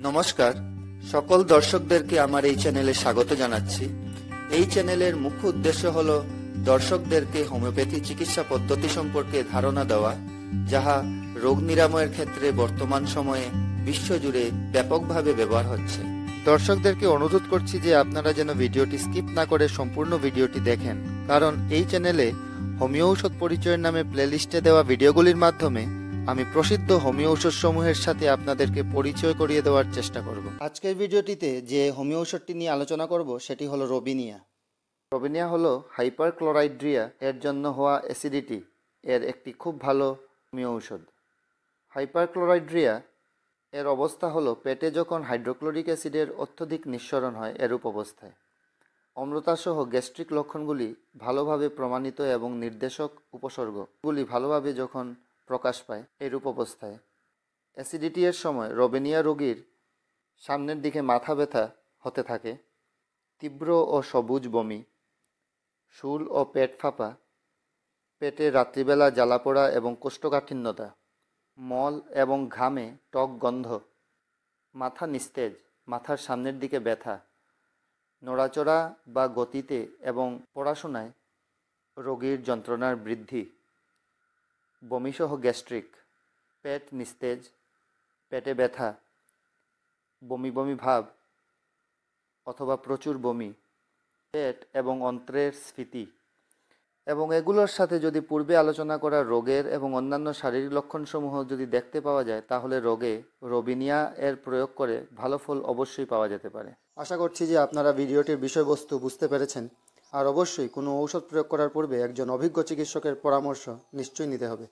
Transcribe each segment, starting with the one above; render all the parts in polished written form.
নমস্কার, সকল দর্শকদেরকে আমার এই চ্যানেলে স্বাগত জানাচ্ছি। এই চ্যানেলের মুখ্য উদ্দেশ্য হলো দর্শকদেরকে হোমিওপ্যাথি চিকিৎসা পদ্ধতি সম্পর্কে ধারণা দেওয়া, যাহা রোগ নিরাময়ের ক্ষেত্রে বর্তমান সময়ে বিশ্বজুড়ে ব্যাপকভাবে ব্যবহার হচ্ছে। দর্শকদেরকে অনুরোধ করছি যে আপনারা যেন ভিডিওটি স্কিপ না করে সম্পূর্ণ ভিডিওটি দেখেন, কারণ এই চ্যানেলে হোমিও ঔষধ পরিচয়ের নামে প্লেলিস্টে দেওয়া ভিডিওগুলির মাধ্যমে আমি প্রসিদ্ধ হোমিও ঔষধসমূহের সাথে আপনাদেরকে পরিচয় করিয়ে দেওয়ার চেষ্টা করব। আজকের ভিডিওটিতে যে হোমিও ঔষধটি নিয়ে আলোচনা করব সেটি হলো রবিনিয়া। রবিনিয়া হলো হাইপারক্লোরাইড্রিয়া এর জন্য হওয়া অ্যাসিডিটি এর একটি খুব ভালো হোমিও ঔষধ। হাইপারক্লোরাইড্রিয়া এর অবস্থা হলো পেটে যখন হাইড্রোক্লোরিক অ্যাসিডের অত্যধিক নিঃসরণ হয় এরূপ অবস্থায়। অম্লতাসহ গ্যাস্ট্রিক লক্ষণগুলি ভালোভাবে প্রমাণিত এবং নির্দেশক উপসর্গগুলি ভালোভাবে যখন প্রকাশ পায় এরূপ অবস্থায় অ্যাসিডিটি এর সময় রবিনিয়া রোগীর সামনের দিকে মাথা ব্যথা হতে থাকে, তীব্র ও সবুজ বমি, শুল ও পেট ফাঁপা, পেটে রাত্রিবেলা জ্বালাপোড়া এবং কোষ্ঠকাঠিন্যতা, মল এবং ঘামে টক গন্ধ, মাথা নিস্তেজ, মাথার সামনের দিকে ব্যথা, নড়াচড়া বা গতিতে এবং পড়াশোনায় রোগীর যন্ত্রণার বৃদ্ধি, বমিসহ গ্যাস্ট্রিক, পেট নিস্তেজ, পেটে ব্যথা, বমি বমি ভাব অথবা প্রচুর বমি, পেট এবং অন্ত্রের স্ফীতি এবং এগুলোর সাথে যদি পূর্বে আলোচনা করা রোগের এবং অন্যান্য শারীরিক লক্ষণসমূহ যদি দেখতে পাওয়া যায়, তাহলে রোগে রবিনিয়া এর প্রয়োগ করে ভালো ফল অবশ্যই পাওয়া যেতে পারে। আশা করছি যে আপনারা ভিডিওটির বিষয়বস্তু বুঝতে পেরেছেন। আর অবশ্যই কোনো ঔষধ প্রয়োগ করার পূর্বে একজন অভিজ্ঞ চিকিৎসকের পরামর্শ নিশ্চয়ই নিতে হবে।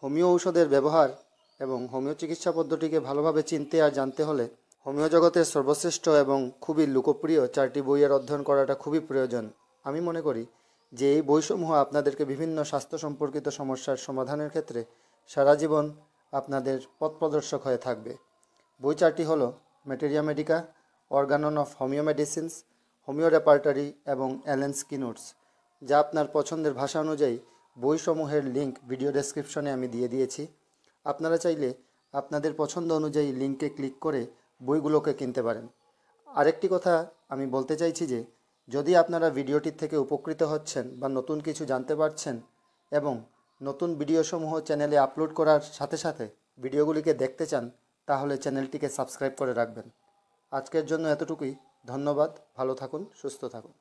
হোমিও ঔষধের ব্যবহার এবং হোমিও চিকিৎসা পদ্ধতিকে ভালোভাবে চিনতে আর জানতে হলে হোমিও জগতের সর্বশ্রেষ্ঠ এবং খুবই লোকপ্রিয় 4টি বইয়ের অধ্যয়ন করাটা খুবই প্রয়োজন। আমি মনে করি যে এই বইসমূহ আপনাদেরকে বিভিন্ন স্বাস্থ্য সম্পর্কিত সমস্যার সমাধানের ক্ষেত্রে সারা জীবন আপনাদের পথ প্রদর্শক হয়ে থাকবে। বই 4টি হলো materia medica, organon of homoeo medicines, homoeo repertory এবং অ্যালেন্স কি নোটস, যা আপনার পছন্দের ভাষা অনুযায়ী বইসমূহের লিঙ্ক ভিডিও ডেসক্রিপশনে আমি দিয়ে দিয়েছি। আপনারা চাইলে আপনাদের পছন্দ অনুযায়ী লিঙ্কে ক্লিক করে বইগুলোকে কিনতে পারেন। আরেকটি কথা আমি বলতে চাইছি যে যদি আপনারা ভিডিওটির থেকে উপকৃত হচ্ছেন বা নতুন কিছু জানতে পারছেন এবং নতুন ভিডিওসমূহ চ্যানেলে আপলোড করার সাথে সাথে ভিডিওগুলিকে দেখতে চান, তাহলে চ্যানেলটিকে সাবস্ক্রাইব করে রাখবেন। আজকের জন্য এতটুকুই। ধন্যবাদ। ভালো থাকুন, সুস্থ থাকুন।